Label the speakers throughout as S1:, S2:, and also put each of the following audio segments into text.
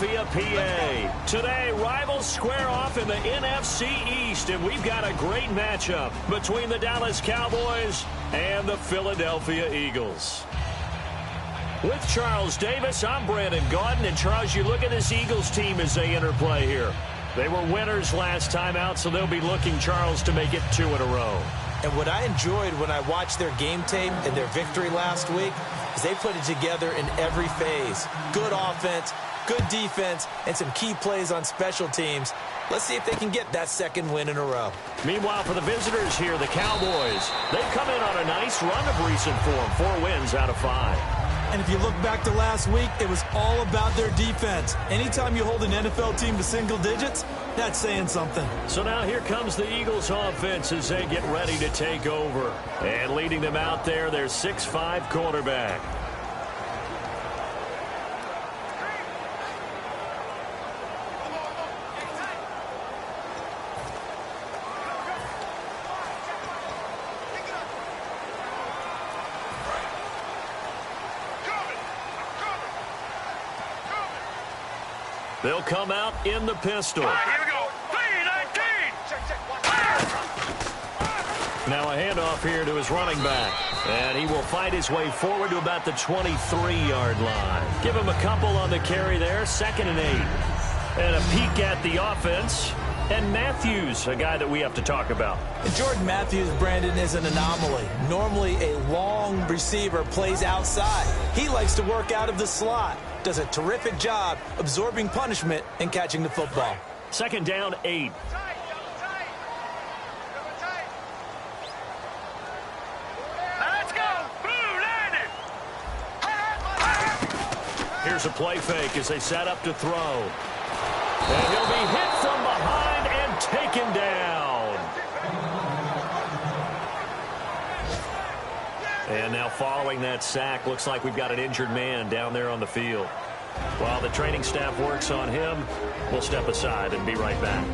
S1: Philadelphia, PA. Today, rivals square off in the NFC East, and we've got a great matchup between the Dallas Cowboys and the Philadelphia Eagles. With Charles Davis, I'm Brandon Gaudin, and Charles, you look at this Eagles team as they enter play here. They were winners last time out, so they'll be looking, Charles, to make it 2 in a row.
S2: And what I enjoyed when I watched their game tape and their victory last week is they put it together in every phase. Good offense, good defense, and some key plays on special teams. Let's see if they can get that second win in a row.
S1: Meanwhile, for the visitors here, the Cowboys, they've come in on a nice run of recent form, 4 wins out of 5.
S3: And if you look back to last week, it was all about their defense. Anytime you hold an NFL team to single digits, that's saying something.
S1: So now here comes the Eagles offense as they get ready to take over. And leading them out there, their 6'5" quarterback. They'll come out in the pistol.
S4: All right, here we go. 3-19.
S1: Now a handoff here to his running back. And he will fight his way forward to about the 23-yard line. Give him a couple on the carry there. 2nd and 8. And a peek at the offense. And Matthews, a guy that we have to talk about.
S2: And Jordan Matthews, Brandon, is an anomaly. Normally a long receiver plays outside. He likes to work out of the slot. Does a terrific job absorbing punishment and catching the football.
S1: 2nd down, 8.
S4: Let's go. Blue landed.
S1: Here's a play fake as they set up to throw. And he'll be hit from behind and taken down. And now following that sack, looks like we've got an injured man down there on the field. While the training staff works on him, we'll step aside and be right back.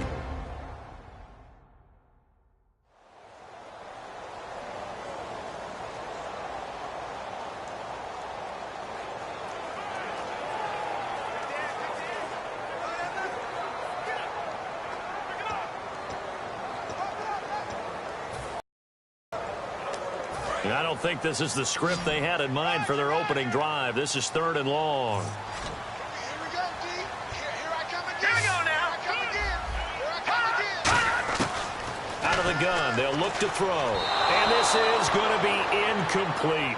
S1: And I don't think this is the script they had in mind for their opening drive. This is 3rd and long.
S4: Here we go, D. Here I come again. Here we go now. Here I come again.
S1: Out of the gun, they'll look to throw. And this is going to be incomplete.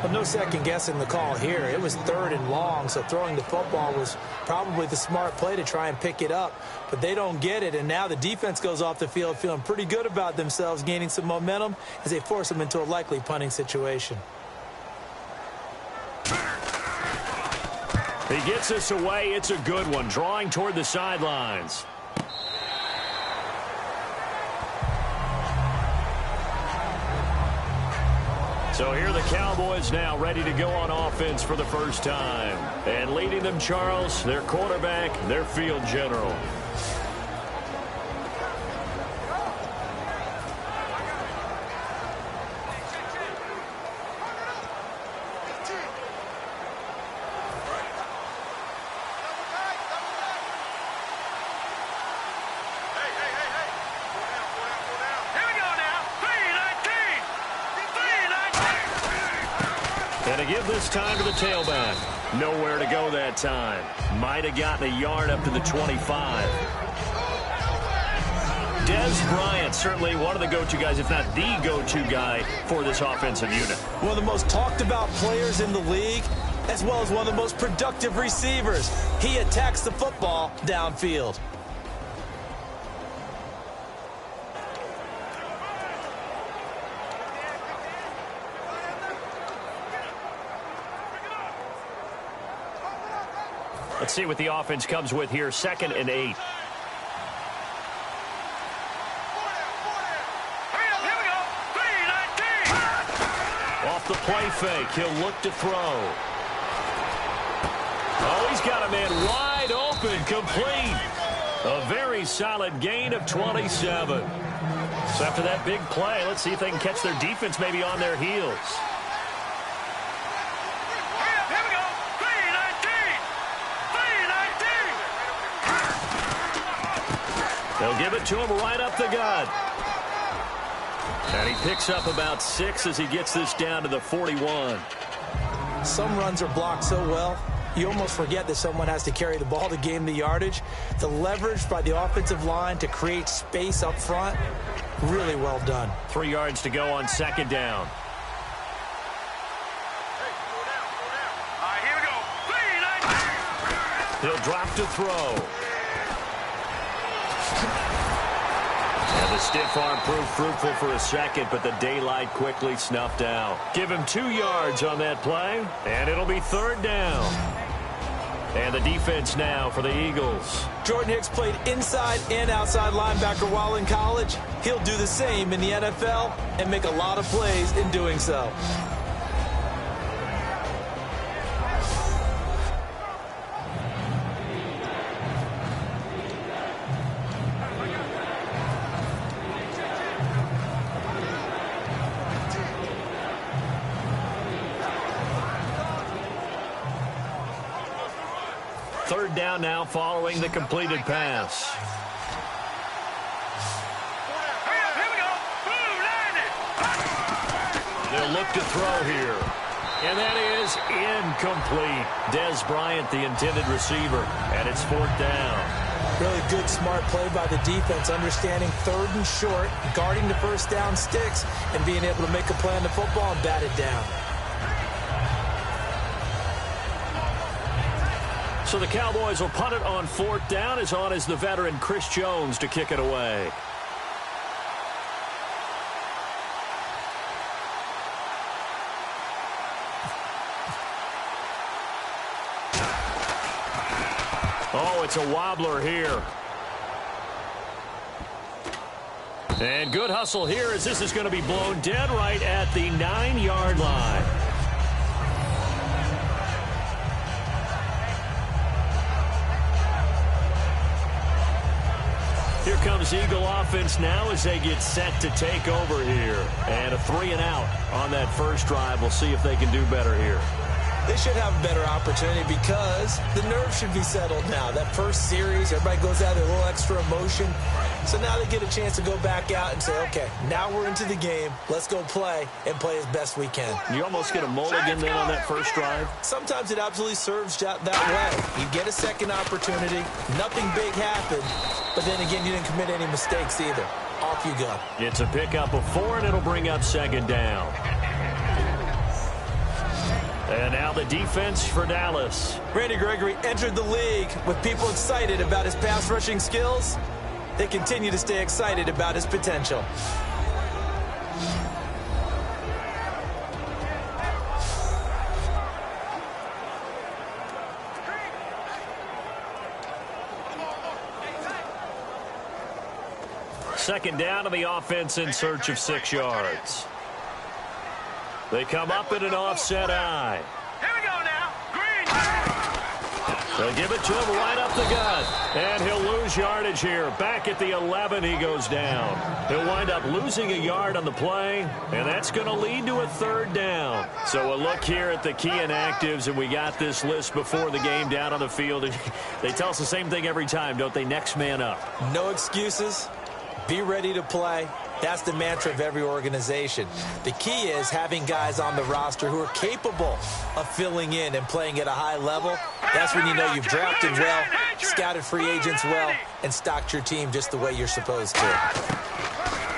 S2: But no second guessing the call here. It was 3rd and long, so throwing the football was probably the smart play to try and pick it up. But they don't get it, and now the defense goes off the field feeling pretty good about themselves, gaining some momentum as they force them into a likely punting situation.
S1: He gets this away. It's a good one, drawing toward the sidelines. So here the Cowboys now ready to go on offense for the first time. And leading them, Charles, their quarterback, their field general. And to give this time to the tailback. Nowhere to go that time. Might have gotten a yard up to the 25. Dez Bryant, certainly one of the go-to guys, if not the go-to guy for this offensive unit.
S2: One of the most talked about players in the league, as well as one of the most productive receivers. He attacks the football downfield.
S1: Let's see what the offense comes with here. 2nd and 8. Off the play fake, he'll look to throw. Oh, he's got a man wide open, complete. A very solid gain of 27. So after that big play, let's see if they can catch their defense maybe on their heels.
S4: Here we go. 3-19.
S1: They'll give it to him right up the gut. And he picks up about 6 as he gets this down to the 41.
S2: Some runs are blocked so well, you almost forget that someone has to carry the ball to gain the yardage. The leverage by the offensive line to create space up front, really well done.
S1: 3 yards to go on second down. He'll drop to throw. And the stiff arm proved fruitful for a second, but the daylight quickly snuffed out. Give him 2 yards on that play, and it'll be third down. And the defense now for the Eagles.
S2: Jordan Hicks played inside and outside linebacker while in college. He'll do the same in the NFL and make a lot of plays in doing so.
S1: Third down now following the completed pass. They'll look to throw here. And that is incomplete. Des Bryant, the intended receiver, and it's fourth down.
S2: Really good, smart play by the defense, understanding third and short, guarding the first down sticks, and being able to make a play on the football and bat it down.
S1: So the Cowboys will punt it on fourth down. As on is the veteran Chris Jones to kick it away. Oh, it's a wobbler here. And good hustle here as this is going to be blown dead right at the 9-yard line. Here comes Eagle offense now as they get set to take over here. And a 3-and-out on that first drive. We'll see if they can do better here.
S2: They should have a better opportunity because the nerves should be settled now. That first series, everybody goes out with a little extra emotion. So now they get a chance to go back out and say, okay, now we're into the game. Let's go play and play as best we can.
S1: You almost get a mulligan then on that first drive?
S2: Sometimes it absolutely serves that way. You get a second opportunity. Nothing big happened. But then again, you didn't commit any mistakes either. Off you go.
S1: It's a pickup of 4, and it'll bring up second down. And now the defense for Dallas.
S2: Randy Gregory entered the league with people excited about his pass rushing skills. They continue to stay excited about his potential.
S1: Second down to the offense in search of 6 yards. They come up in an offset eye.
S4: Here we go now. Green.
S1: They'll give it to him right up the gut. And he'll lose yardage here. Back at the 11, he goes down. He'll wind up losing a yard on the play, and that's going to lead to a third down. So a look here at the key inactives, and we got this list before the game down on the field. And they tell us the same thing every time, don't they? Next man up.
S2: No excuses. Be ready to play. That's the mantra of every organization. The key is having guys on the roster who are capable of filling in and playing at a high level. That's when you know you've drafted well, scouted free agents well, and stocked your team just the way you're supposed to.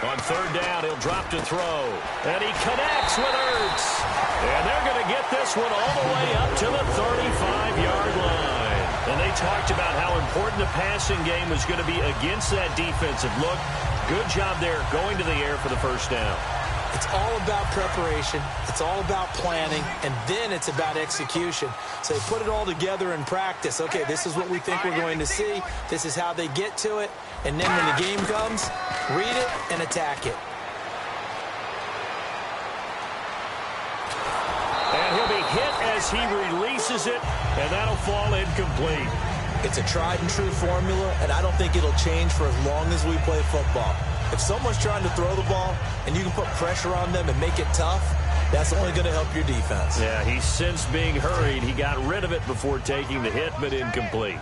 S1: On third down, he'll drop to throw. And he connects with Ertz. And they're going to get this one all the way up to the 35-yard line. And they talked about how important the passing game was going to be against that defensive look. Good job there going to the air for the first down.
S2: It's all about preparation. It's all about planning. And then it's about execution. So they put it all together in practice. Okay, this is what we think we're going to see. This is how they get to it. And then when the game comes, read it and attack it.
S1: And he'll be hit as he releases it, and that'll fall incomplete.
S2: It's a tried-and-true formula, and I don't think it'll change for as long as we play football. If someone's trying to throw the ball and you can put pressure on them and make it tough, that's only going to help your defense.
S1: Yeah, he's since being hurried. He got rid of it before taking the hit, but incomplete.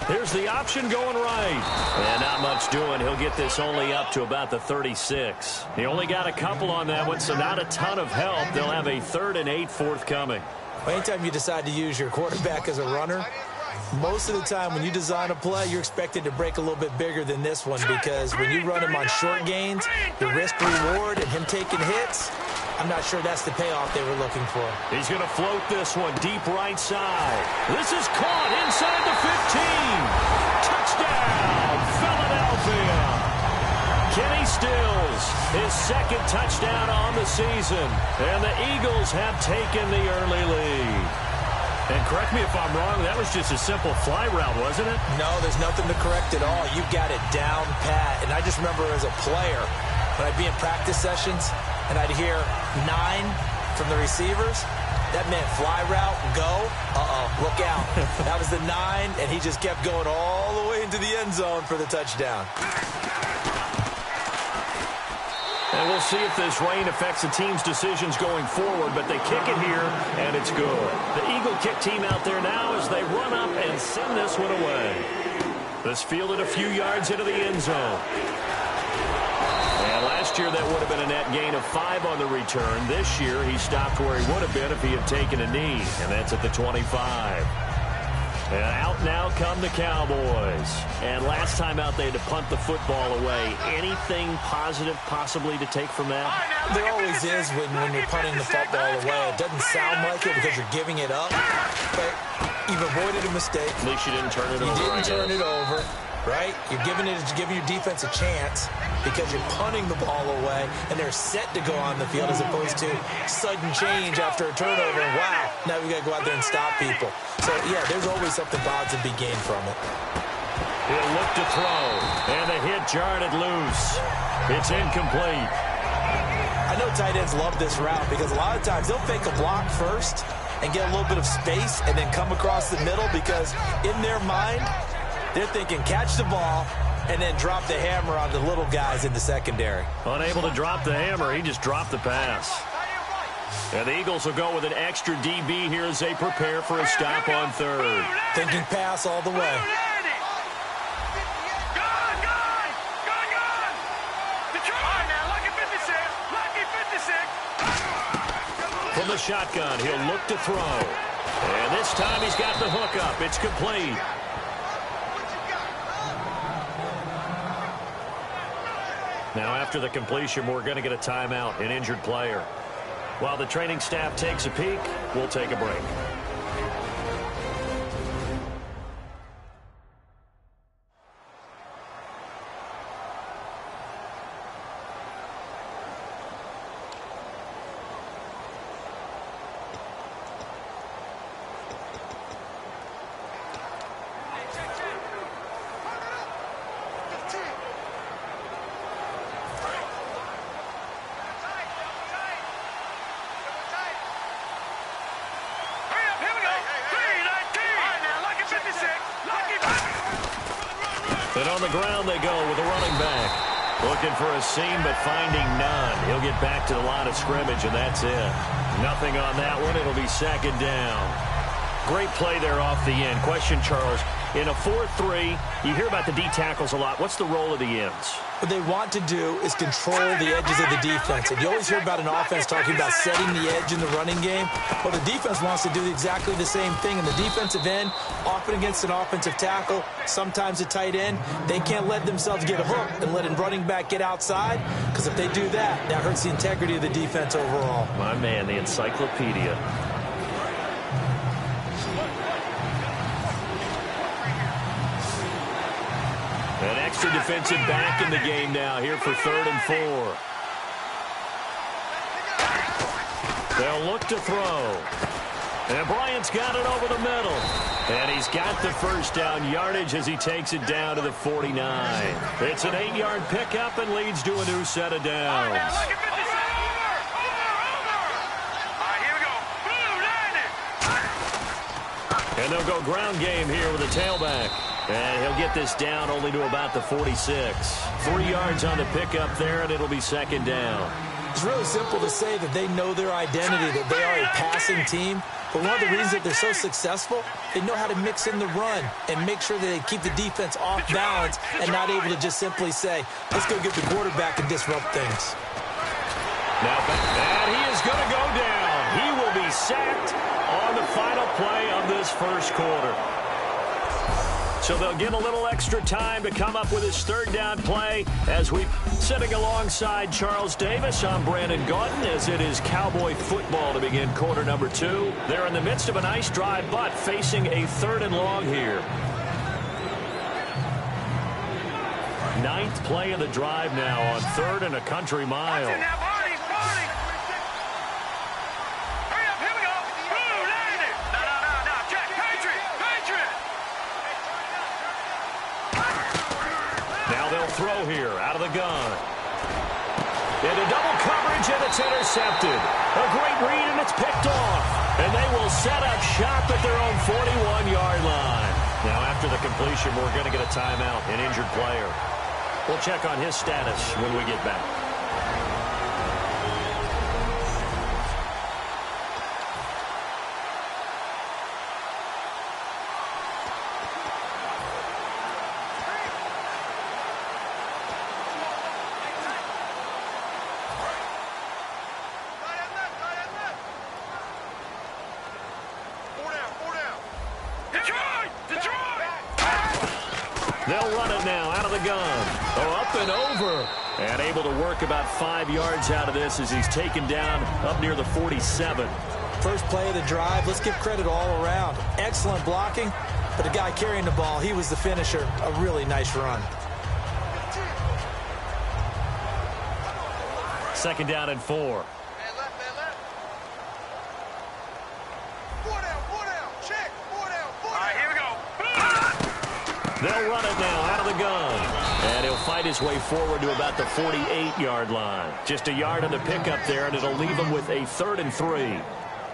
S1: Here's the option going right. And not much doing. He'll get this only up to about the 36. He only got a couple on that one, so not a ton of help. They'll have a 3rd and 8 forthcoming.
S2: Well, anytime you decide to use your quarterback as a runner, most of the time when you design a play, you're expected to break a little bit bigger than this one, because when you run him on short gains, the risk-reward and him taking hits, I'm not sure that's the payoff they were looking for.
S1: He's going to float this one deep right side. This is caught inside the 15. Touchdown, Philadelphia. Kenny Stills, his 2nd touchdown on the season. And the Eagles have taken the early lead. And correct me if I'm wrong, that was just a simple fly route, wasn't it?
S2: No, there's nothing to correct at all. You've got it down pat. And I just remember as a player, when I'd be in practice sessions and I'd hear 9 from the receivers, that meant fly route, go, look out. That was the 9, and he just kept going all the way into the end zone for the touchdown.
S1: And we'll see if this rain affects the team's decisions going forward, but they kick it here, and it's good. The Eagle kick team out there now as they run up and send this one away. This fielded a few yards into the end zone. And last year that would have been a net gain of 5 on the return. This year he stopped where he would have been if he had taken a knee, and that's at the 25. And out now come the Cowboys. And last time out they had to punt the football away. Anything positive possibly to take from that?
S2: There always is when you're punting the football away. It doesn't sound like it because you're giving it up, but you've avoided a mistake.
S1: At least you didn't turn it over.
S2: You didn't turn it over, right? You're giving your defense a chance because you're punting the ball away, and they're set to go on the field as opposed to sudden change after a turnover. And wow, now we got to go out there and stop people. So, yeah, there's always something positive to be gained from it.
S1: He'll look to throw, and the hit jarred it loose. It's incomplete.
S2: I know tight ends love this route because a lot of times they'll fake a block first and get a little bit of space and then come across the middle because in their mind, they're thinking catch the ball and then drop the hammer on the little guys in the secondary.
S1: Unable to drop the hammer, he just dropped the pass. And the Eagles will go with an extra DB here as they prepare for a stop on 3rd.
S2: Thinking pass all the way.
S1: From the shotgun, he'll look to throw. And this time he's got the hook up. It's complete. Now after the completion, we're going to get a timeout, an injured player. While the training staff takes a peek, we'll take a break. And on the ground they go with a running back. Looking for a seam, but finding none. He'll get back to the line of scrimmage, and that's it. Nothing on that one. It'll be 2nd down. Great play there off the end. Question, Charles. In a 4-3, you hear about the D tackles a lot. What's the role of the ends?
S2: What they want to do is control the edges of the defense. And you always hear about an offense talking about setting the edge in the running game. Well, the defense wants to do exactly the same thing. And the defensive end, often against an offensive tackle, sometimes a tight end, they can't let themselves get hooked and let a running back get outside. Because if they do that, that hurts the integrity of the defense overall.
S1: My man, the encyclopedia. An extra defensive back in the game now here for 3rd and 4. They'll look to throw. And Bryant's got it over the middle. And he's got the first down yardage as he takes it down to the 49. It's an 8-yard pickup and leads to a new set of downs. And they'll go ground game here with a tailback. And he'll get this down only to about the 46. 3 yards on the pickup there, and it'll be 2nd down.
S2: It's really simple to say that they know their identity, that they are a passing team. But one of the reasons that they're so successful, they know how to mix in the run and make sure that they keep the defense off balance and not able to just simply say, let's go get the quarterback and disrupt things.
S1: Now, and he is going to go down. He will be sacked on the final play of this first quarter. So they'll get a little extra time to come up with his third down play. As we sitting alongside Charles Davis, I'm Brandon Gaudin, as it is Cowboy football to begin quarter number 2. They're in the midst of a nice drive, but facing a 3rd and long here. 9th play of the drive now on 3rd and a country mile. Throw here out of the gun. Into double coverage, and it's intercepted. A great read, and it's picked off. And they will set up shop at their own 41-yard line. Now, after the completion, we're going to get a timeout, an injured player. We'll check on his status when we get back. They'll run it now out of the gun. Oh, up and over. And able to work about 5 yards out of this as he's taken down up near the 47.
S2: First play of the drive, let's give credit all around. Excellent blocking, but the guy carrying the ball, he was the finisher. A really nice run.
S1: 2nd down and 4. They'll run it now out of the gun. And he'll fight his way forward to about the 48-yard line. Just a yard on the pickup there, and it'll leave him with a 3rd and 3.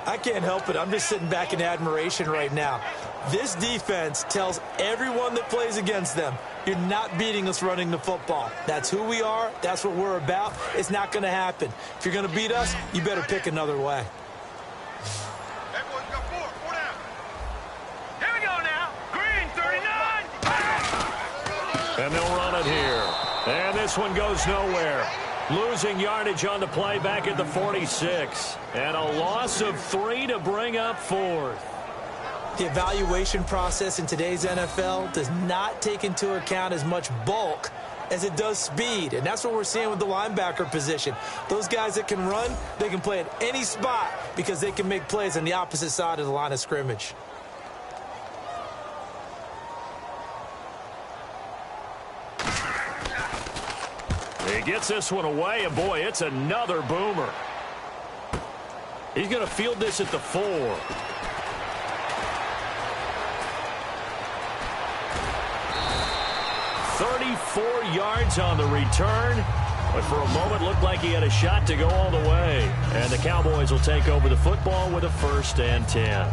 S2: I can't help it. I'm just sitting back in admiration right now. This defense tells everyone that plays against them, you're not beating us running the football. That's who we are. That's what we're about. It's not going to happen. If you're going to beat us, you better pick another way.
S1: And they'll run it here. And this one goes nowhere. Losing yardage on the play back at the 46. And a loss of 3 to bring up 4th.
S2: The evaluation process in today's NFL does not take into account as much bulk as it does speed. And that's what we're seeing with the linebacker position. Those guys that can run, they can play at any spot because they can make plays on the opposite side of the line of scrimmage.
S1: He gets this one away, and boy, it's another boomer. He's going to field this at the 4. 34 yards on the return, but for a moment looked like he had a shot to go all the way. And the Cowboys will take over the football with a 1st and 10.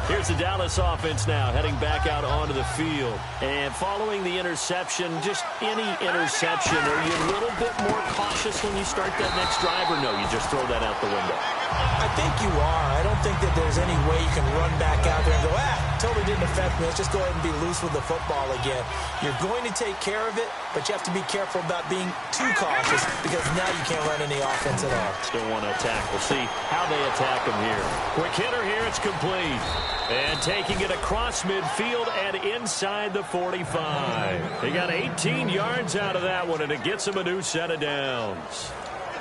S1: Here's the Dallas offense now, heading back out onto the field. And following the interception, just any interception, are you a little bit more cautious when you start that next drive, or no, you just throw that out the window?
S2: I think you are. I don't think that there's any way you can run back out there and go, totally didn't affect me. Let's just go ahead and be loose with the football again. You're going to take care of it, but you have to be careful about being too cautious because now you can't run any offense at all.
S1: Still want to attack. We'll see how they attack him here. Quick hitter here. It's complete. And taking it across midfield and inside the 45. He got 18 yards out of that one, and it gets him a new set of downs.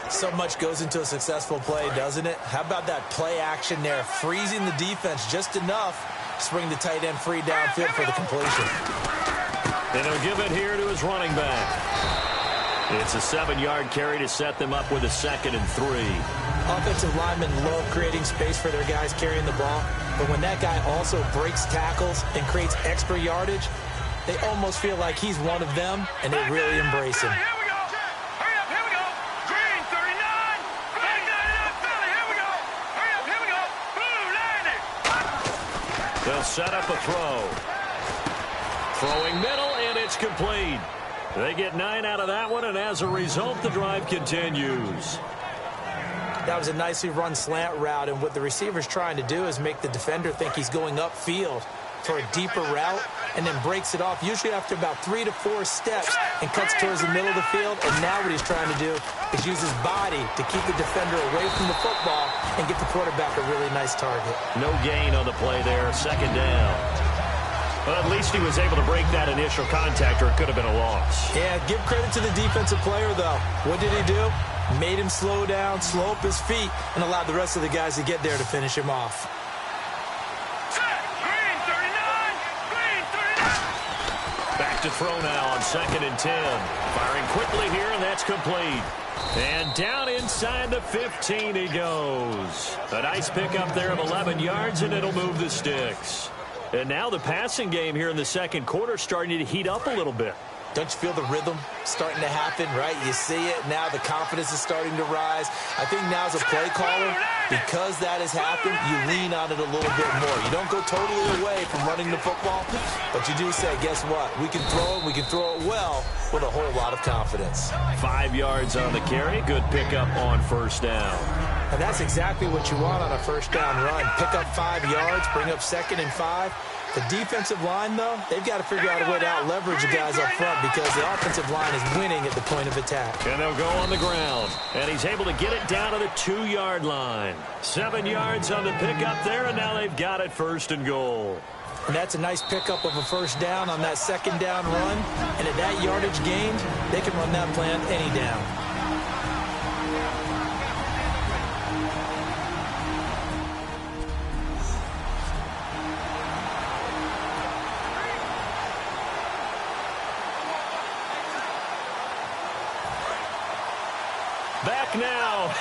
S2: So much goes into a successful play, doesn't it? How about that play action there, freezing the defense just enough to bring the tight end free downfield for the completion.
S1: And he'll give it here to his running back. It's a 7-yard carry to set them up with a 2nd and 3.
S2: Offensive linemen love creating space for their guys carrying the ball, but when that guy also breaks tackles and creates extra yardage, they almost feel like he's one of them, and they really embrace him.
S1: They'll set up a throw. Throwing middle, and it's complete. They get 9 out of that one, and as a result, the drive continues.
S2: That was a nicely run slant route, and what the receiver's trying to do is make the defender think he's going upfield for a deeper route, and then breaks it off, usually after about 3 to 4 steps, and cuts towards the middle of the field. And now what he's trying to do is use his body to keep the defender away from the football and get the quarterback a really nice target.
S1: No gain on the play there, second down. Well, at least he was able to break that initial contact, or it could have been a loss.
S2: Yeah, give credit to the defensive player, though. What did he do? Made him slow down, slow up his feet, and allowed the rest of the guys to get there to finish him off.
S1: Back to throw now on 2nd and 10. Firing quickly here, and that's complete. And down inside the 15 he goes. A nice pickup there of 11 yards, and it'll move the sticks. And now the passing game here in the second quarter starting to heat up a little bit.
S2: Don't you feel the rhythm starting to happen, right? You see it. Now the confidence is starting to rise. I think now as a play caller, because that has happened, you lean on it a little bit more. You don't go totally away from running the football, but you do say, guess what? We can throw it. We can throw it well with a whole lot of confidence.
S1: 5 yards on the carry. Good pickup on first down.
S2: And that's exactly what you want on a first down run. Pick up 5 yards, bring up 2nd and 5. The defensive line, though, they've got to figure out a way to out-leverage the guys up front because the offensive line is winning at the point of attack.
S1: And they'll go on the ground. And he's able to get it down to the 2-yard line. 7 yards on the pickup there, and now they've got it 1st and goal.
S2: And that's a nice pickup of a first down on that second down run. And at that yardage gained, they can run that plan any down.
S1: Back now,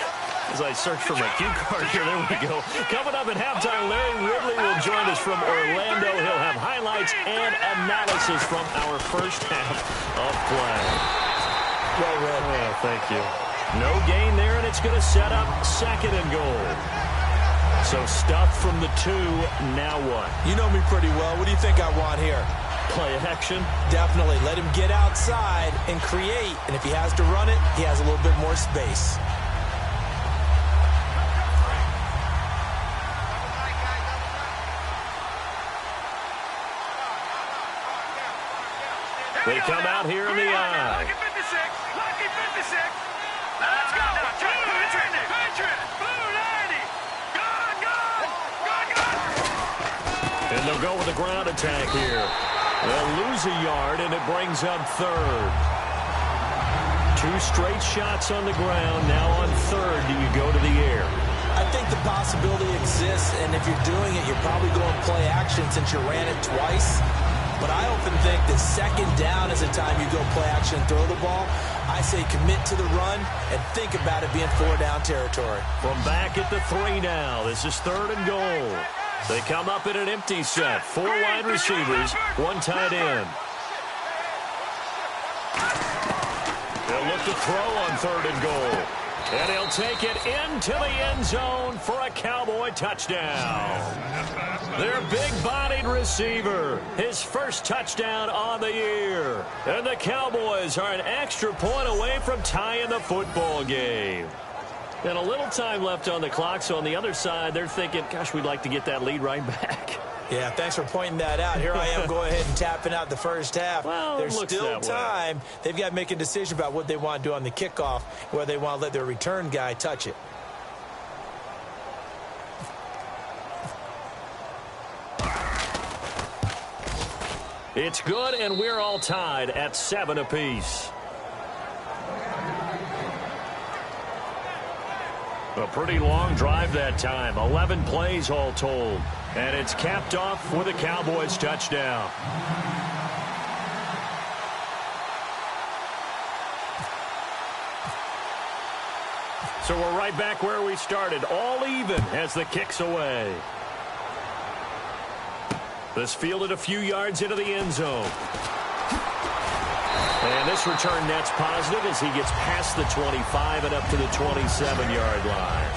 S1: as I search for my cue card here, there we go. Coming up at halftime, Larry Ridley will join us from Orlando. He'll have highlights and analysis from our first half of play.
S2: Well read.
S1: Oh, thank you. No gain there, and it's going to set up 2nd and goal. So stuff from the 2, now what?
S2: You know me pretty well. What do you think I want here?
S1: Play action?
S2: Definitely. Let him get outside and create. And if he has to run it, he has a little bit more space.
S1: They come out here in the eye.
S4: Lucky 56. Lucky 56. Let's go. Blue 90. Gone.
S1: And they'll go with a ground attack here. They'll lose a yard, and it brings up 3rd. 2 straight shots on the ground. Now on 3rd, do you go to the air?
S2: I think the possibility exists, and if you're doing it, you're probably going play action since you ran it twice. But I often think that 2nd down is the time you go play action and throw the ball. I say commit to the run and think about it being 4-down territory.
S1: From back at the 3 now, this is 3rd and goal. They come up in an empty set. 4 wide receivers, 1 tight end. They'll look to throw on 3rd and goal. And he'll take it into the end zone for a Cowboy touchdown. Their big-bodied receiver, his first touchdown on the year. And the Cowboys are an extra point away from tying the football game. And a little time left on the clock, so on the other side, they're thinking, gosh, we'd like to get that lead right back.
S2: Yeah, thanks for pointing that out. Here I am going ahead and tapping out the first half.
S1: Well,
S2: there's still time. They've got to make a decision about what they want to do on the kickoff, whether they want to let their return guy touch it.
S1: It's good, and we're all tied at 7 apiece. A pretty long drive that time. 11 plays all told. And it's capped off with a Cowboys touchdown. So we're right back where we started. All even as the kick's away. This fielded a few yards into the end zone. And this return net's positive as he gets past the 25 and up to the 27-yard line.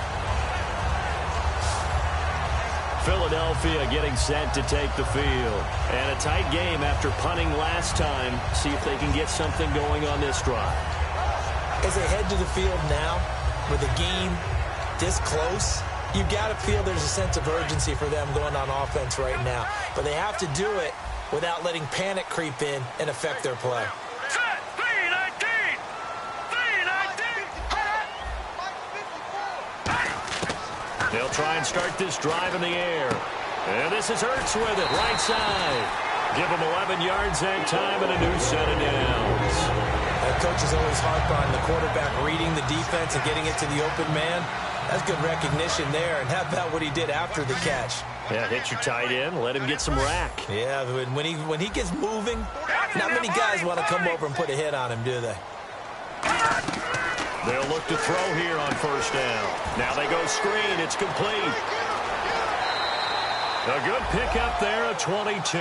S1: Philadelphia getting set to take the field. And a tight game after punting last time. See if they can get something going on this drive.
S2: As they head to the field now, with the game this close, you got to feel there's a sense of urgency for them going on offense right now. But they have to do it without letting panic creep in and affect their play.
S1: They'll try and start this drive in the air. And this is Ertz with it, right side. Give him 11 yards that time and a new set of downs.
S2: Coach is always harp on the quarterback reading the defense and getting it to the open man. That's good recognition there. And how about what he did after the catch?
S1: Yeah, hit your tight end, let him get some rack.
S2: Yeah, when he gets moving, not many guys want to come over and put a hit on him, do they?
S1: They'll look to throw here on first down. Now they go screen. It's complete. A good pickup there at 22.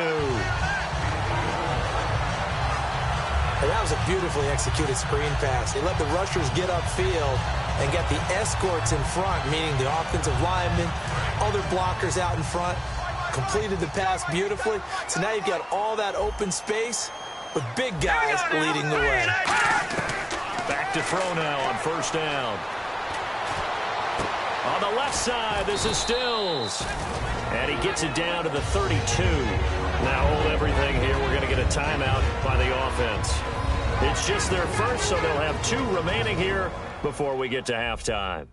S2: And that was a beautifully executed screen pass. They let the rushers get upfield and get the escorts in front, meaning the offensive linemen, other blockers out in front, completed the pass beautifully. So now you've got all that open space with big guys leading the way.
S1: Back to throw now on first down. On the left side, this is Stills. And he gets it down to the 32. Now hold everything here. We're going to get a timeout by the offense. It's just their first, so they'll have 2 remaining here before we get to halftime.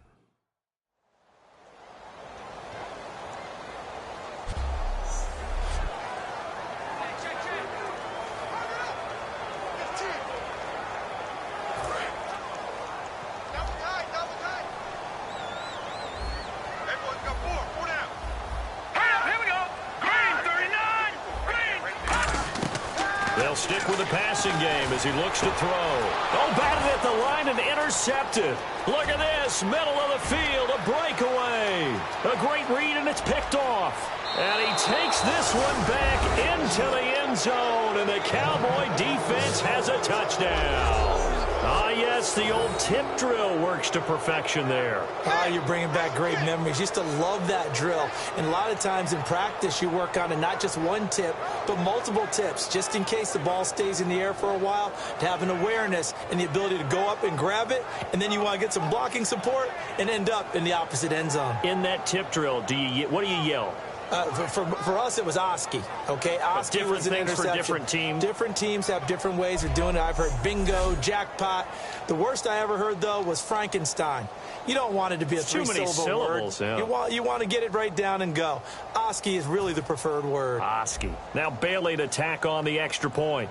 S1: They'll stick with the passing game as he looks to throw. Oh, batted at the line and intercepted. Look at this, middle of the field, a breakaway. A great read, and it's picked off. And he takes this one back into the end zone, and the Cowboy defense has a touchdown. Ah, yes, the old tip drill works to perfection there.
S2: Oh, you're bringing back great memories. Used to love that drill. And a lot of times in practice, you work on it, not just one tip, but multiple tips, just in case the ball stays in the air for a while, to have an awareness and the ability to go up and grab it, and then you want to get some blocking support and end up in the opposite end zone.
S1: In that tip drill, what do you yell?
S2: For us, it was Oski. Okay, Oski was an interception.
S1: For different teams.
S2: Different teams have different ways of doing it. I've heard bingo, jackpot. The worst I ever heard, though, was Frankenstein. You don't want it to be a three-syllable word. Yeah. You want to get it right down and go. Oski is really the preferred word.
S1: Oski. Now Bailey to tack on the extra point.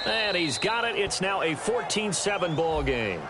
S1: And he's got it. It's now a 14-7 ball game.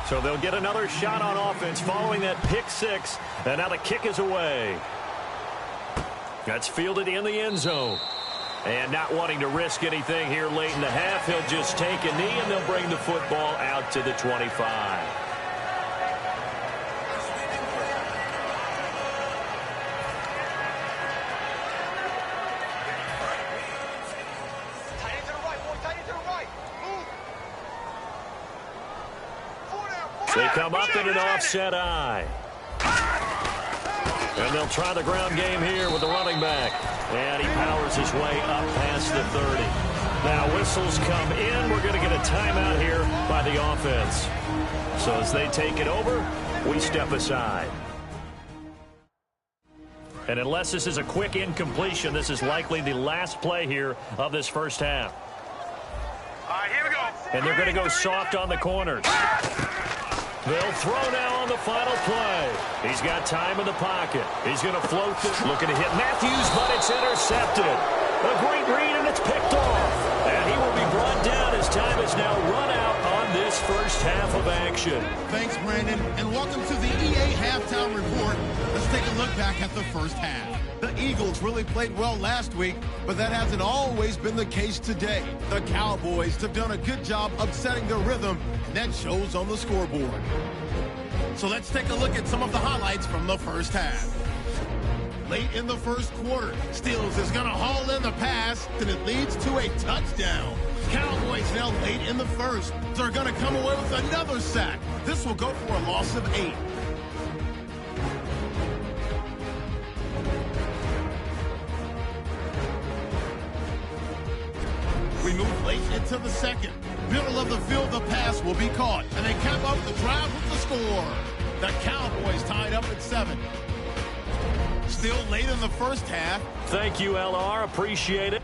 S1: So they'll get another shot on offense following that pick six. And now the kick is away. That's fielded in the end zone. And not wanting to risk anything here late in the half, he'll just take a knee, and they'll bring the football out to the 25. They come up in an offset eye. And they'll try the ground game here with the running back. And he powers his way up past the 30. Now whistles come in. We're going to get a timeout here by the offense. So as they take it over, we step aside. And unless this is a quick incompletion, this is likely the last play here of this first half.
S4: All right, here we go.
S1: And they're going to go soft on the corners. They'll throw now on the final play. He's got time in the pocket. He's going to float this. Looking to hit Matthews, but it's intercepted. A great read, and it's picked off. And he will be brought down as time is now run out on this first half of action.
S5: Thanks, Brandon, and welcome to the EA Halftime Report. Let's take a look back at the first half. The Eagles really played well last week, but that hasn't always been the case today. The Cowboys have done a good job upsetting their rhythm, and that shows on the scoreboard. So let's take a look at some of the highlights from the first half. Late in the first quarter, Steele is going to haul in the pass, and it leads to a touchdown. Cowboys now late in the first. They're going to come away with another sack. This will go for a loss of 8. We move late into the second. Middle of the field, the pass will be caught, and they cap up the drive with the score. The Cowboys tied up at 7. Still late in the first half.
S1: Thank you, LR. Appreciate it.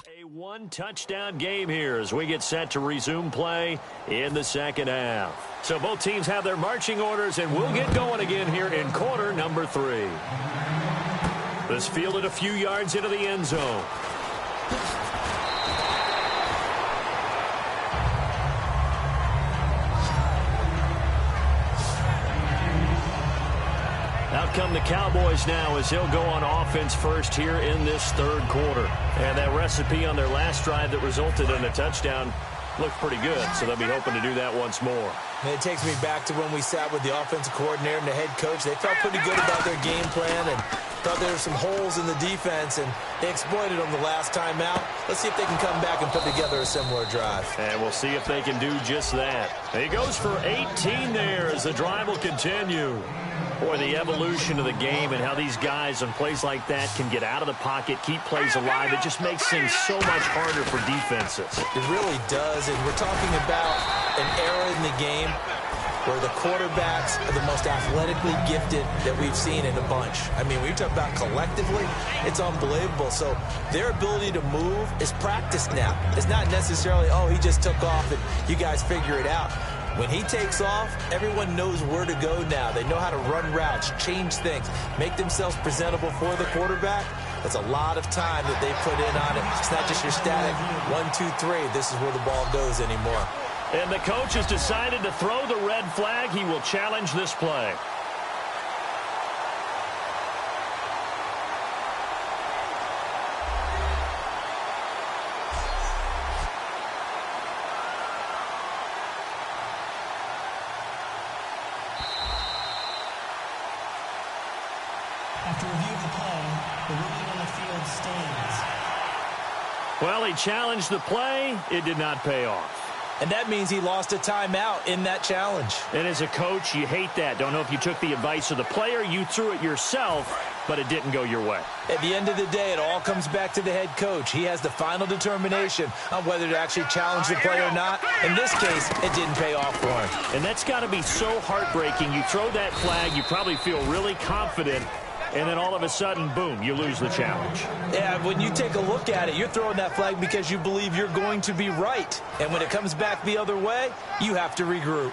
S1: A one-touchdown game here as we get set to resume play in the second half. So both teams have their marching orders, and we'll get going again here in quarter number 3. This fielded a few yards into the end zone. Out come the Cowboys now as he'll go on offense first here in this third quarter. And that recipe on their last drive that resulted in a touchdown looked pretty good, so they'll be hoping to do that once more.
S2: And it takes me back to when we sat with the offensive coordinator and the head coach. They felt pretty good about their game plan and thought there were some holes in the defense, and they exploited them the last time out. Let's see if they can come back and put together a similar drive.
S1: And we'll see if they can do just that. He goes for 18 there as the drive will continue. Boy, the evolution of the game and how these guys on plays like that can get out of the pocket, keep plays alive, it just makes things so much harder for defenses.
S2: It really does, and we're talking about an era in the game where the quarterbacks are the most athletically gifted that we've seen in a bunch. I mean, when you talk about collectively, it's unbelievable. So their ability to move is practiced now. It's not necessarily, oh, he just took off and you guys figure it out. When he takes off, everyone knows where to go now. They know how to run routes, change things, make themselves presentable for the quarterback. That's a lot of time that they put in on it. It's not just your static 1, 2, 3. This is where the ball goes anymore.
S1: And the coach has decided to throw the red flag. He will challenge this play.
S6: After review of the play, the ruling on the field stands.
S1: Well, he challenged the play. It did not pay off.
S2: And that means he lost a timeout in that challenge.
S1: And as a coach, you hate that. Don't know if you took the advice of the player, you threw it yourself, but it didn't go your way.
S2: At the end of the day, it all comes back to the head coach. He has the final determination on whether to actually challenge the play or not. In this case, it didn't pay off for him.
S1: And that's got to be so heartbreaking. You throw that flag, you probably feel really confident, and then all of a sudden, boom, you lose the challenge.
S2: Yeah, when you take a look at it, you're throwing that flag because you believe you're going to be right. And when it comes back the other way, you have to regroup.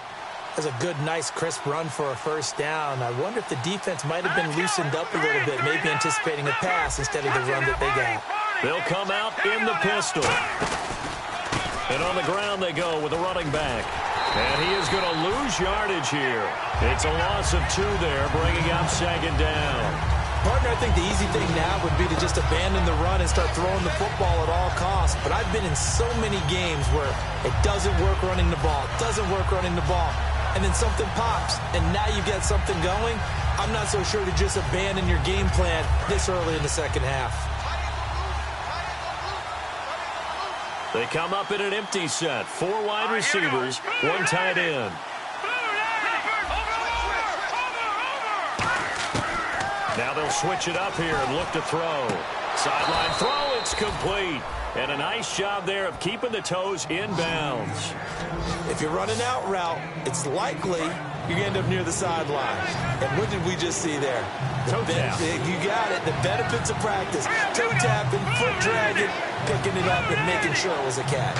S2: That's a good, nice, crisp run for a first down. I wonder if the defense might have been loosened up a little bit, maybe anticipating a pass instead of the run that they got.
S1: They'll come out in the pistol. And on the ground they go with a running back. And he is going to lose yardage here. It's a loss of 2 there, bringing up second down.
S2: Partner, I think the easy thing now would be to just abandon the run and start throwing the football at all costs. But I've been in so many games where it doesn't work running the ball, and then something pops, and now you get something going. I'm not so sure to just abandon your game plan this early in the second half.
S1: They come up in an empty set. 4 wide receivers, 1 tight end. Now they'll switch it up here and look to throw. Sideline throw, it's complete. And a nice job there of keeping the toes in bounds.
S2: If you're running out route, it's likely you're going to end up near the sideline. And what did we just see there?
S1: Toe tap.
S2: You got it. The benefits of practice. Toe tapping, foot dragging, picking it up and making sure it was a catch.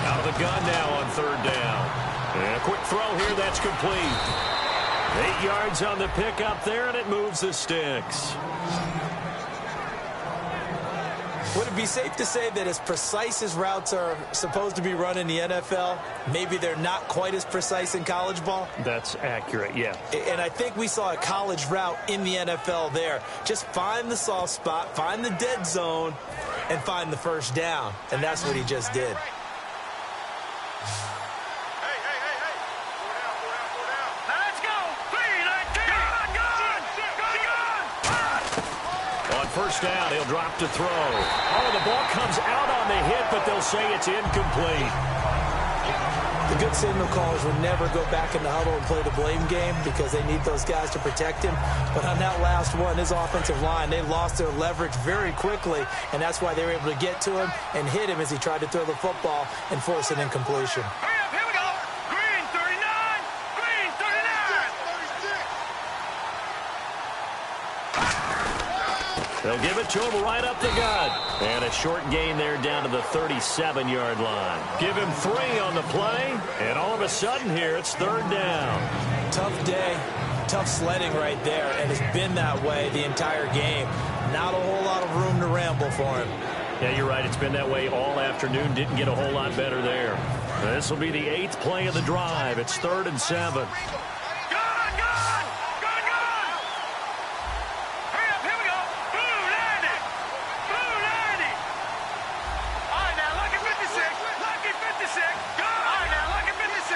S1: Out of the gun now on 3rd down. And a quick throw here, that's complete. 8 yards on the pickup there, and it moves the sticks.
S2: Would it be safe to say that as precise as routes are supposed to be run in the NFL, maybe they're not quite as precise in college ball?
S1: That's accurate, yeah.
S2: And I think we saw a college route in the NFL there. Just find the soft spot, find the dead zone, and find the first down. And that's what he just did.
S1: First down, he'll drop to throw. Oh, the ball comes out on the hit, but they'll say it's incomplete.
S2: The good signal callers would never go back in the huddle and play the blame game because they need those guys to protect him. But on that last one, his offensive line, they lost their leverage very quickly, and that's why they were able to get to him and hit him as he tried to throw the football and force an incompletion.
S1: They'll give it to him right up the gut. And a short gain there down to the 37-yard line. Give him 3 on the play, and all of a sudden here it's 3rd down.
S2: Tough day, tough sledding right there, and it's been that way the entire game. Not a whole lot of room to ramble for him.
S1: Yeah, you're right. It's been that way all afternoon. Didn't get a whole lot better there. This will be the 8th play of the drive. It's 3rd and 7.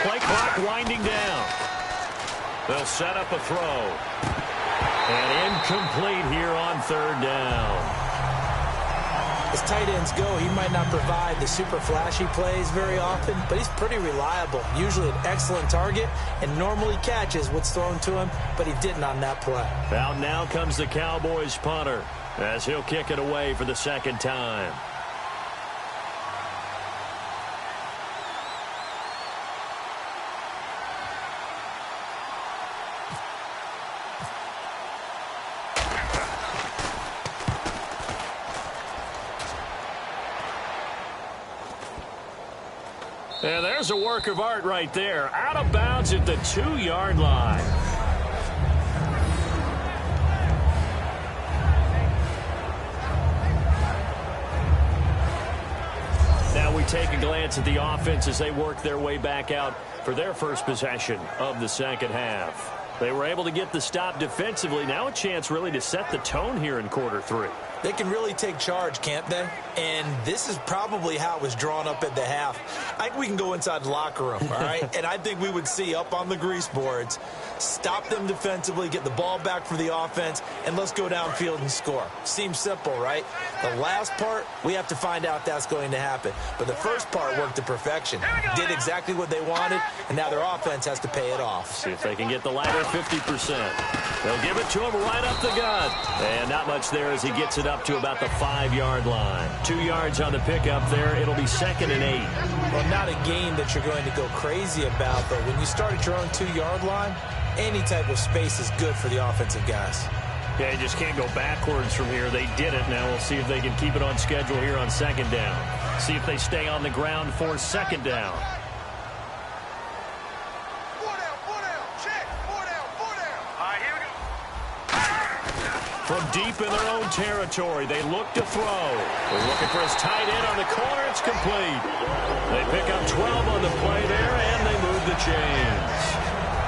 S1: Play clock winding down. They'll set up a throw. And incomplete here on 3rd down.
S2: As tight ends go, he might not provide the super flashy plays very often, but he's pretty reliable. Usually an excellent target and normally catches what's thrown to him, but he didn't on that play.
S1: Out now comes the Cowboys punter as he'll kick it away for the 2nd time. And there's a work of art right there. Out of bounds at the 2-yard line. Now we take a glance at the offense as they work their way back out for their first possession of the 2nd half. They were able to get the stop defensively. Now a chance really to set the tone here in quarter 3.
S2: They can really take charge, can't they? And this is probably how it was drawn up at the half. I think we can go inside the locker room, all right? And I think we would see up on the grease boards, stop them defensively, get the ball back for the offense, and let's go downfield and score. Seems simple, right? The last part, we have to find out that's going to happen. But the first part worked to perfection. Did exactly what they wanted, and now their offense has to pay it off.
S1: See if they can get the latter 50%. They'll give it to him right up the gut. And not much there as he gets it up to about the 5-yard line. 2 yards on the pickup there. It'll be 2nd and 8.
S2: Well, not a game that you're going to go crazy about, but when you start at your own 2-yard line, any type of space is good for the offensive guys.
S1: Yeah, you just can't go backwards from here. They did it. Now we'll see if they can keep it on schedule here on 2nd down. See if they stay on the ground for 2nd down. From deep in their own territory, they look to throw. They're looking for his tight end on the corner. It's complete. They pick up 12 on the play there, and they move the chains.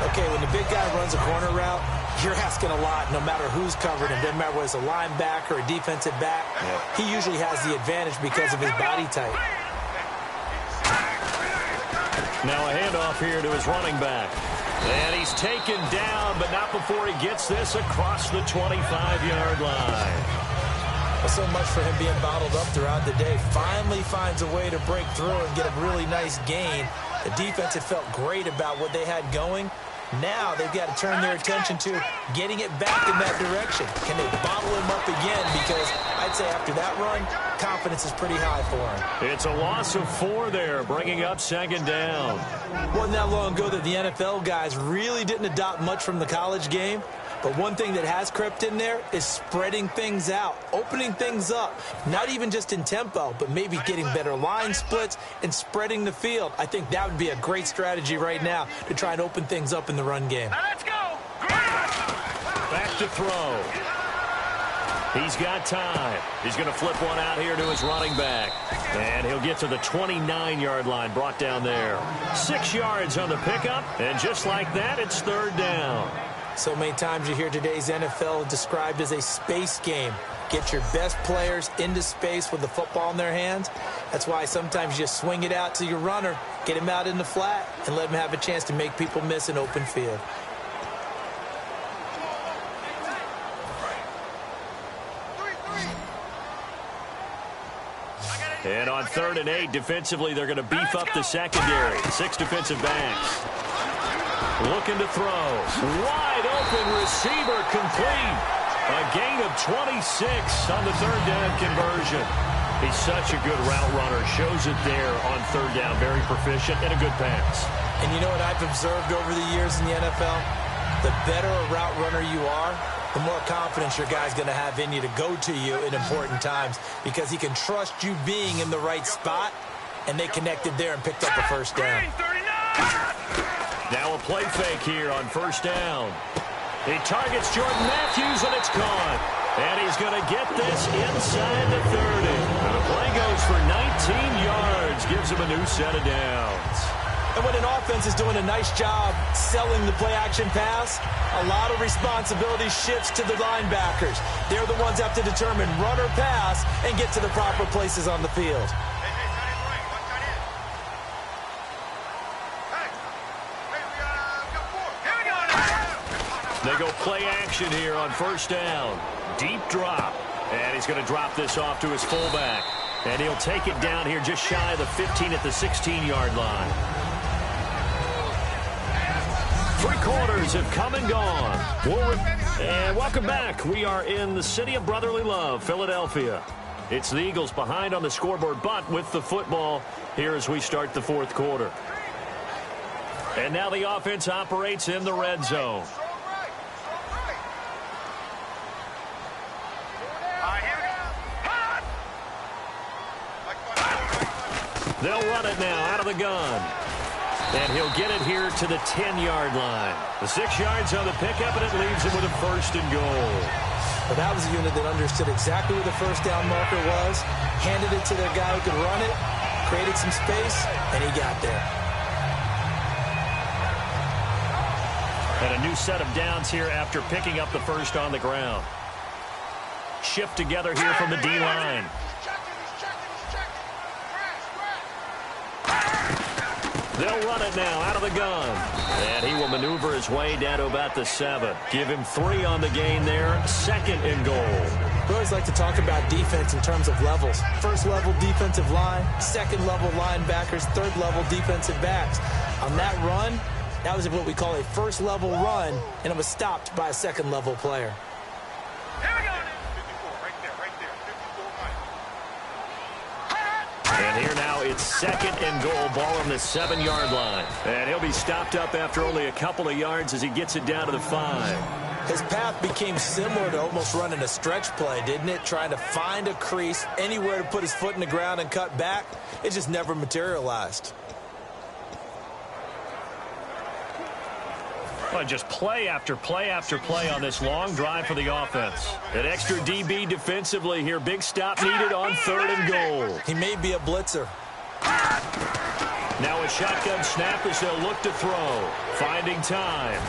S2: Okay, when the big guy runs a corner route, you're asking a lot no matter who's covered him. Doesn't matter whether it's a linebacker or a defensive back. He usually has the advantage because of his body type.
S1: Now a handoff here to his running back. And he's taken down, but not before he gets this across the 25-yard line.
S2: Well, so much for him being bottled up throughout the day. Finally finds a way to break through and get a really nice gain. The defense had felt great about what they had going. Now they've got to turn their attention to getting it back in that direction. Can they bottle him up again? Because I'd say after that run, confidence is pretty high for him.
S1: It's a loss of 4 there, bringing up 2nd down.
S2: Wasn't that long ago that the NFL guys really didn't adopt much from the college game. But one thing that has crept in there is spreading things out, opening things up, not even just in tempo, but maybe getting better line splits and spreading the field. I think that would be a great strategy right now to try and open things up in the run game.
S4: Now let's go.
S1: Back to throw. He's got time. He's going to flip one out here to his running back. And he'll get to the 29-yard line, brought down there. 6 yards on the pickup, and just like that, it's 3rd down.
S2: So many times you hear today's NFL described as a space game. Get your best players into space with the football in their hands. That's why sometimes you swing it out to your runner, get him out in the flat, and let him have a chance to make people miss an open field.
S1: And on 3rd and 8, defensively, they're going to beef up the secondary. 6 defensive backs. Looking to throw. Wide open receiver complete. A gain of 26 on the 3rd down conversion. He's such a good route runner. Shows it there on 3rd down. Very proficient and a good pass.
S2: And you know what I've observed over the years in the NFL? The better a route runner you are, the more confidence your guy's going to have in you to go to you in important times because he can trust you being in the right spot, and they connected there and picked up a first down.
S1: Now a play fake here on first down. He targets Jordan Matthews, and it's caught. And he's going to get this inside the 30. And the play goes for 19 yards, gives him a new set of downs.
S2: And when an offense is doing a nice job selling the play-action pass, a lot of responsibility shifts to the linebackers. They're the ones that have to determine run or pass and get to the proper places on the field.
S1: They go play action here on first down. Deep drop. And he's going to drop this off to his fullback. And he'll take it down here just shy of the 15 at the 16-yard line. 3 quarters have come and gone. And welcome back. We are in the city of brotherly love, Philadelphia. It's the Eagles behind on the scoreboard, but with the football here as we start the fourth quarter. And now the offense operates in the red zone. They'll run it now out of the gun. And he'll get it here to the 10-yard line. The 6 yards on the pickup, and it leaves him with a first and goal.
S2: But that was a unit that understood exactly where the first down marker was, handed it to their guy who could run it, created some space, and he got there.
S1: And a new set of downs here after picking up the first on the ground. Shift together here from the D-line. They'll run it now out of the gun. And he will maneuver his way down to about the 7. Give him 3 on the gain there. 2nd and goal.
S2: We always like to talk about defense in terms of levels. First level defensive line, second level linebackers, third level defensive backs. On that run, that was what we call a first level run, and it was stopped by a second level player.
S1: And here now it's 2nd and goal, ball on the 7-yard line. And he'll be stopped up after only a couple of yards as he gets it down to the 5.
S2: His path became similar to almost running a stretch play, didn't it? Trying to find a crease, anywhere to put his foot in the ground and cut back. It just never materialized.
S1: Well, just play after play after play on this long drive for the offense. An extra DB defensively here. Big stop needed on 3rd and goal.
S2: He may be a blitzer.
S1: Now a shotgun snap as they'll look to throw. Finding time.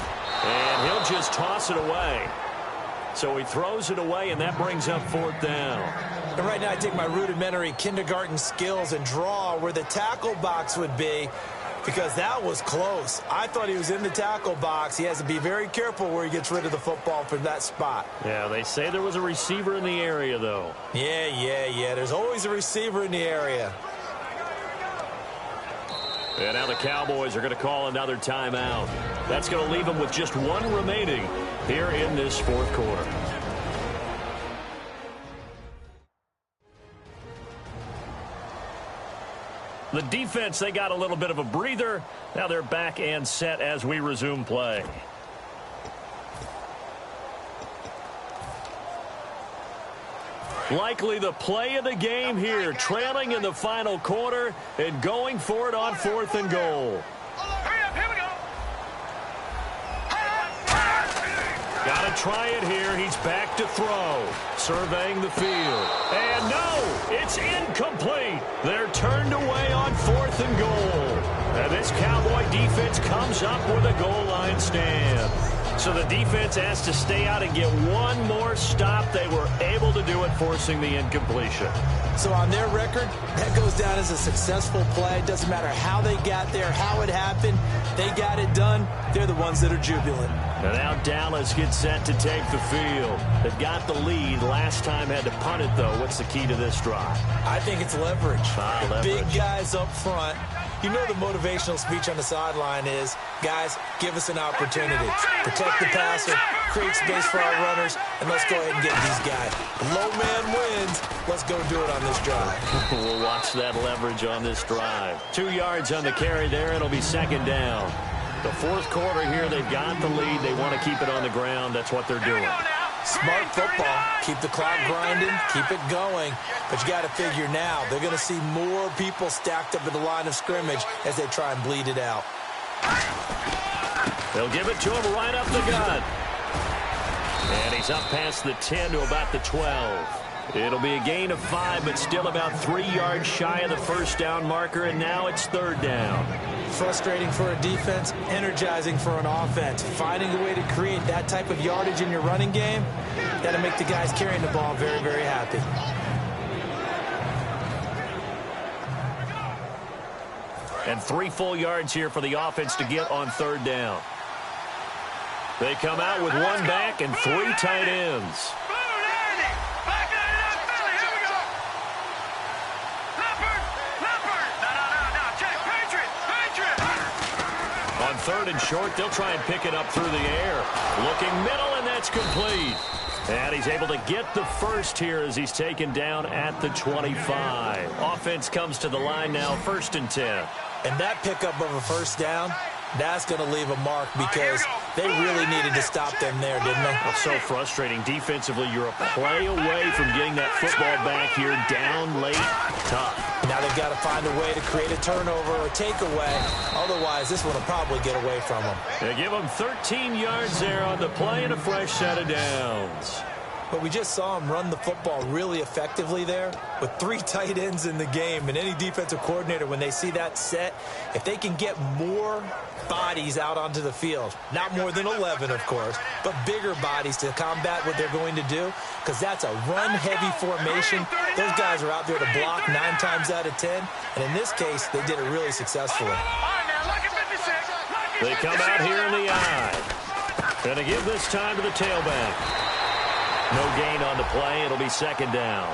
S1: And he'll just toss it away. So he throws it away, and that brings up 4th down.
S2: And right now I take my rudimentary kindergarten skills and draw where the tackle box would be, because that was close. I thought he was in the tackle box. He has to be very careful where he gets rid of the football from that spot.
S1: Yeah, they say there was a receiver in the area, though.
S2: Yeah. There's always a receiver in the area.
S1: And now the Cowboys are going to call another timeout. That's going to leave them with just 1 remaining here in this fourth quarter. The defense, they got a little bit of a breather. Now they're back and set as we resume play. Likely the play of the game here, trailing in the final quarter and going for it on 4th and goal.
S4: Here we go.
S1: Got to try it here. He's back to throw. Surveying the field. And no, it's incomplete. They're turned away on 4th and goal. And this Cowboy defense comes up with a goal line stand. So the defense has to stay out and get 1 more stop. They were able to do it, forcing the incompletion.
S2: So on their record, that goes down as a successful play. It doesn't matter how they got there, how it happened. They got it done. They're the ones that are jubilant.
S1: And now Dallas gets set to take the field. They've got the lead. Last time had to punt it, though. What's the key to this drive?
S2: I think it's leverage.
S1: Leverage.
S2: Big guys up front. You know the motivational speech on the sideline is, guys, give us an opportunity. Protect the passer, create space for our runners, and let's go ahead and get these guys. Low man wins. Let's go do it on this drive.
S1: We'll watch that leverage on this drive. 2 yards on the carry there. It'll be 2nd down. The fourth quarter here, they've got the lead. They want to keep it on the ground. That's what they're doing.
S2: Smart football. Keep the clock grinding. Keep it going. But you got to figure now, they're going to see more people stacked up at the line of scrimmage as they try and bleed it out.
S1: They'll give it to him right up the gut. And he's up past the 10 to about the 12. It'll be a gain of 5, but still about 3 yards shy of the first down marker, and now it's third down.
S2: Frustrating for a defense, energizing for an offense. Finding a way to create that type of yardage in your running game, that'll make the guys carrying the ball very, very happy.
S1: And 3 full yards here for the offense to get on third down. They come out with 1 back and 3 tight ends. On third and short, they'll try and pick it up through the air. Looking middle, and that's complete. And he's able to get the first here as he's taken down at the 25. Offense comes to the line now, 1st and 10.
S2: And that pickup of a first down, that's going to leave a mark because they really needed to stop them there, didn't they?
S1: Well, so frustrating. Defensively, you're a play away from getting that football back here, down late, tough.
S2: Now they've got to find a way to create a turnover or takeaway. Otherwise, this one will probably get away from them.
S1: They give them 13 yards there on the play and a fresh set of downs.
S2: But we just saw him run the football really effectively there with 3 tight ends in the game. And any defensive coordinator, when they see that set, if they can get more bodies out onto the field, not more than 11, of course, but bigger bodies to combat what they're going to do, because that's a run-heavy formation. Those guys are out there to block 9 times out of 10. And in this case, they did it really successfully.
S1: They come out here in the eye. Going to give this time to the tailback. No gain on the play. It'll be 2nd down.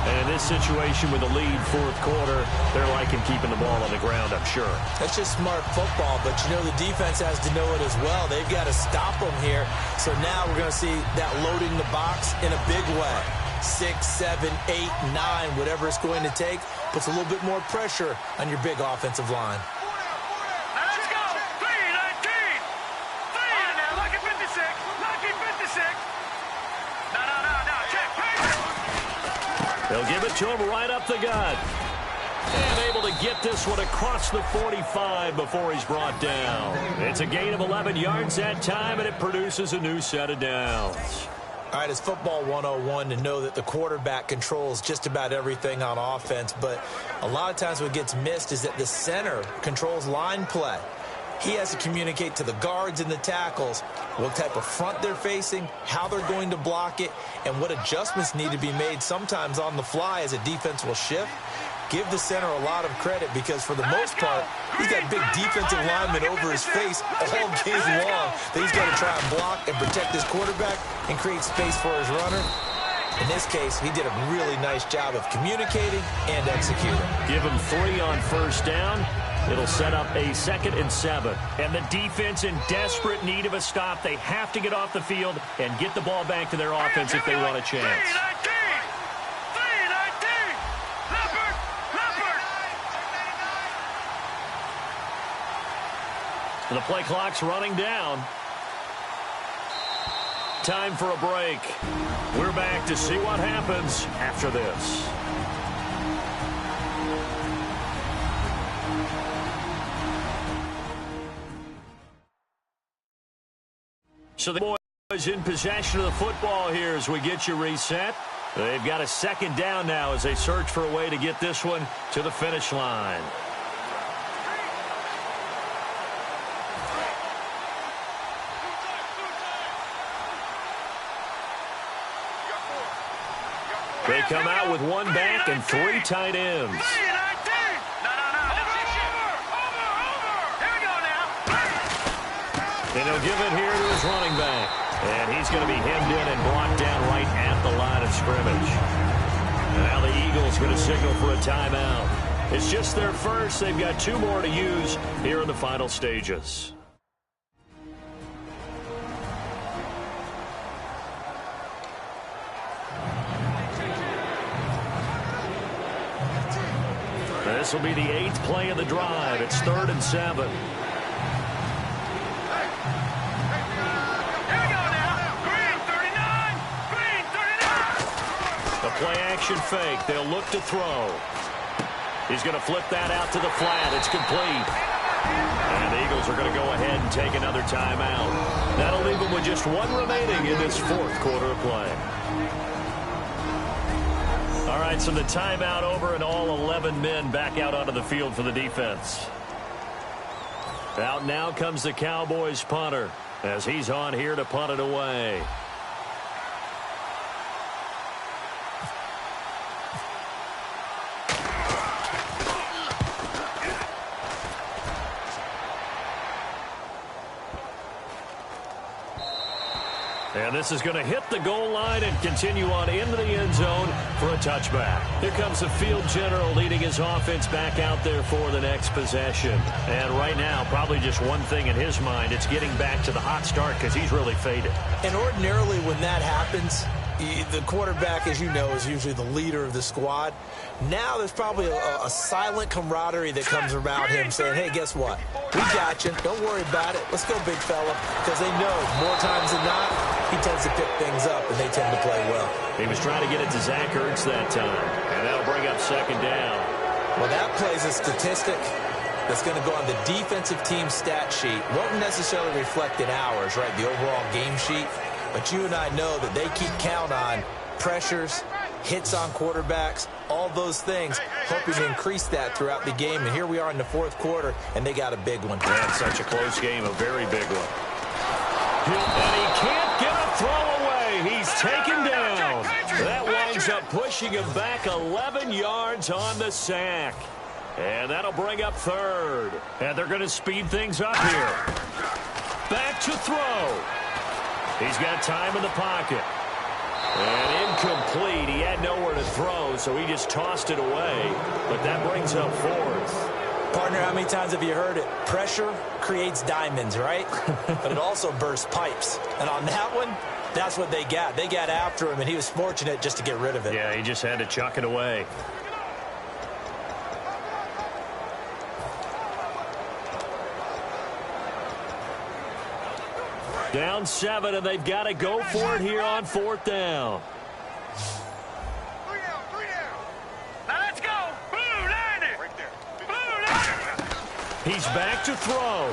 S1: And in this situation with the lead 4th quarter, they're liking keeping the ball on the ground, I'm sure.
S2: That's just smart football, but you know the defense has to know it as well. They've got to stop them here. So now we're going to see that loading the box in a big way. 6, 7, 8, 9, whatever it's going to take, puts a little bit more pressure on your big offensive line.
S4: Let's go. 3-19. Now look at 56. Lucky 56.
S1: They'll give it to him right up the gut. And able to get this one across the 45 before he's brought down. It's a gain of 11 yards that time, and it produces a new set of downs.
S2: All right, it's football 101 to know that the quarterback controls just about everything on offense, but a lot of times what gets missed is that the center controls line play. He has to communicate to the guards and the tackles what type of front they're facing, how they're going to block it, and what adjustments need to be made sometimes on the fly as a defense will shift. Give the center a lot of credit because for the most part, he's got big defensive linemen over his face all game long that he's got to try and block and protect his quarterback and create space for his runner. In this case, he did a really nice job of communicating and executing.
S1: Give him 3 on 1st down. It'll set up a 2nd and 7. And the defense in desperate need of a stop. They have to get off the field and get the ball back to their offense if they want a chance. 3-19. The play clock's running down. Time for a break. We're back to see what happens after this. So the boys in possession of the football here as we get you reset. They've got a 2nd down now as they search for a way to get this one to the finish line. They come out with 1 back and 3 tight ends. And he'll give it here to his running back. And he's going to be hemmed in and blocked down right at the line of scrimmage. And now the Eagles going to signal for a timeout. It's just their first. They've got 2 more to use here in the final stages. This will be the 8th play of the drive. It's 3rd and 7. Here we go now. Green 39. play-action fake. They'll look to throw. He's going to flip that out to the flat. It's complete. And the Eagles are going to go ahead and take another timeout. That'll leave them with just one remaining in this fourth quarter of play. All right, so the timeout over and all 11 men back out onto the field for the defense. Out now comes the Cowboys punter as he's on here to punt it away. And this is going to hit the goal line and continue on into the end zone for a touchback. Here comes the field general leading his offense back out there for the next possession. And right now, probably just one thing in his mind, it's getting back to the hot start because he's really faded.
S2: And ordinarily when that happens, the quarterback, as you know, is usually the leader of the squad. Now there's probably a silent camaraderie that comes around him saying, hey, guess what? We got you. Don't worry about it. Let's go, big fella. Because they know more times than not, he tends to pick things up, and they tend to play well.
S1: He was trying to get it to Zach Ertz that time, and that'll bring up second down.
S2: Well, that plays a statistic that's going to go on the defensive team stat sheet. Won't necessarily reflect in ours, right, the overall game sheet. But you and I know that they keep count on pressures, hits on quarterbacks, all those things, hoping to increase that throughout the game. And here we are in the fourth quarter, and they got a big one.
S1: And such a close game, a very big one. And he can't get a throw away. He's taken down. That winds up pushing him back 11 yards on the sack. And that'll bring up third. And they're going to speed things up here. Back to throw. He's got time in the pocket. And incomplete. He had nowhere to throw, so he just tossed it away. But that brings up fourth.
S2: Partner, how many times have you heard it? Pressure creates diamonds, right? But it also bursts pipes. And on that one, that's what they got. They got after him, and he was fortunate just to get rid of it.
S1: Yeah, he just had to chuck it away. Down 7, and they've got to go for it here on fourth down.
S4: 3 down. Now let's go. Blue line it. Right there. Blue line it.
S1: He's back to throw.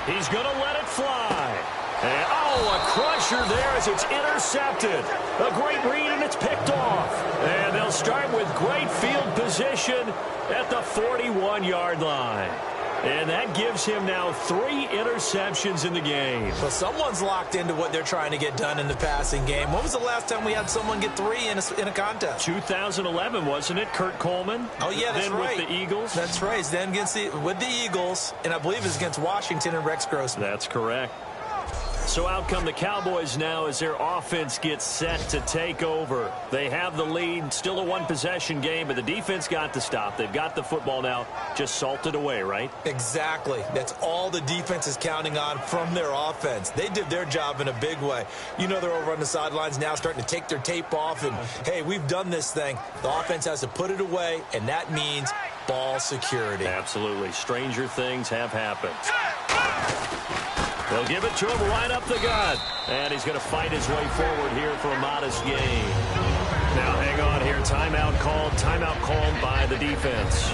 S1: He's going to let it fly. And, a crusher there as it's intercepted. A great read, and it's picked off. And they'll start with great field position at the 41-yard line. And that gives him now 3 interceptions in the game.
S2: Well, someone's locked into what they're trying to get done in the passing game. When was the last time we had someone get 3 in a contest?
S1: 2011, wasn't it? Kurt Coleman.
S2: Oh, yeah, that's
S1: then
S2: right.
S1: With the Eagles.
S2: That's right. Then with the Eagles, and I believe it's against Washington and Rex Grossman.
S1: That's correct. So out come the Cowboys now as their offense gets set to take over. They have the lead, still a one-possession game, but the defense got to stop. They've got the football now, just salted away, right?
S2: Exactly. That's all the defense is counting on from their offense. They did their job in a big way. You know they're over on the sidelines now starting to take their tape off, and, hey, we've done this thing. The offense has to put it away, and that means ball security.
S1: Absolutely. Stranger things have happened. They'll give it to him right up the gut. And he's going to fight his way forward here for a modest gain. Now hang on here. Timeout called by the defense.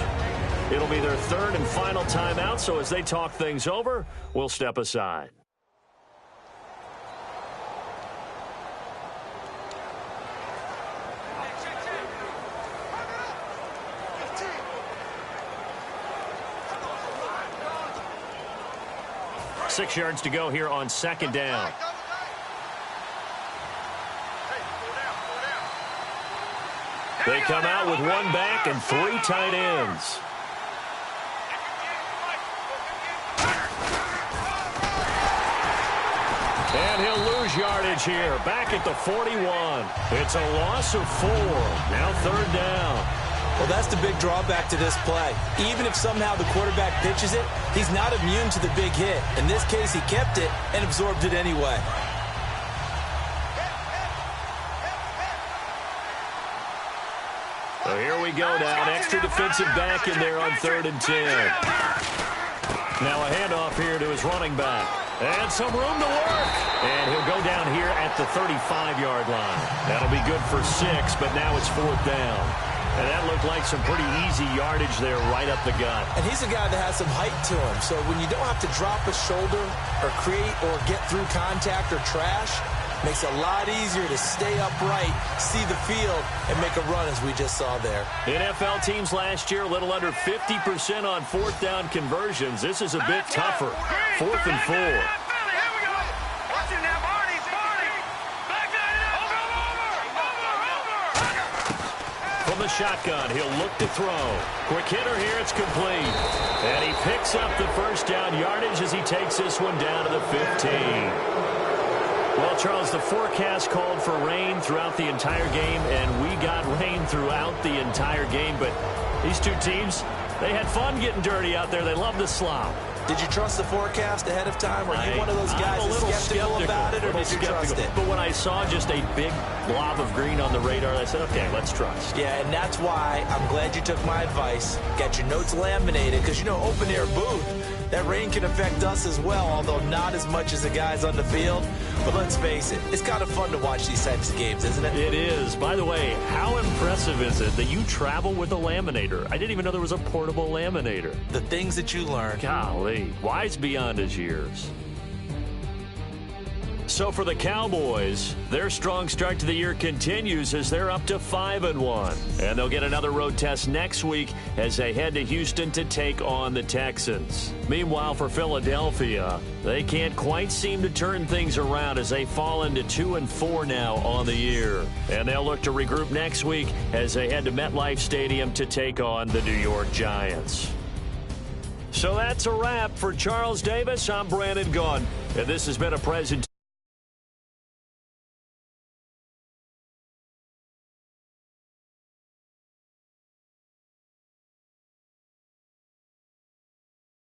S1: It'll be their third and final timeout, so as they talk things over, we'll step aside. Six yards to go here on second down. They come out with 1 back and 3 tight ends. And he'll lose yardage here, back at the 41. It's a loss of 4. Now third down.
S2: Well, that's the big drawback to this play. Even if somehow the quarterback pitches it, he's not immune to the big hit. In this case, he kept it and absorbed it anyway.
S1: So here we go now. An extra defensive back in there on 3rd and 10. Now a handoff here to his running back. And some room to work. And he'll go down here at the 35-yard line. That'll be good for 6, but now it's 4th down. And that looked like some pretty easy yardage there right up the gut.
S2: And he's a guy that has some height to him. So when you don't have to drop a shoulder or create or get through contact or trash, makes it a lot easier to stay upright, see the field, and make a run as we just saw there.
S1: NFL teams last year, a little under 50% on 4th down conversions. This is a bit tougher. 4th and 4. From the shotgun, he'll look to throw. Quick hitter here, it's complete. And he picks up the first down yardage as he takes this one down to the 15. Well, Charles, the forecast called for rain throughout the entire game, and we got rain throughout the entire game. But these two teams, they had fun getting dirty out there. They love the slop.
S2: Did you trust the forecast ahead of time? Were you one of those guys that's skeptical about it, or did you trust it?
S1: But when I saw just a big blob of green on the radar, I said, okay, let's trust.
S2: Yeah, and that's why I'm glad you took my advice. Got your notes laminated, because, you know, open-air booth, that rain can affect us as well, although not as much as the guys on the field. But let's face it, it's kind of fun to watch these types of games, isn't it?
S1: It is. By the way, how impressive is it that you travel with a laminator? I didn't even know there was a portable laminator.
S2: The things that you learn.
S1: Golly, wise beyond his years. So for the Cowboys, their strong start to the year continues as they're up to 5-1. And they'll get another road test next week as they head to Houston to take on the Texans. Meanwhile, for Philadelphia, they can't quite seem to turn things around as they fall into 2-4 now on the year. And they'll look to regroup next week as they head to MetLife Stadium to take on the New York Giants. So that's a wrap. For Charles Davis, I'm Brandon Gaughan, and this has been a presentation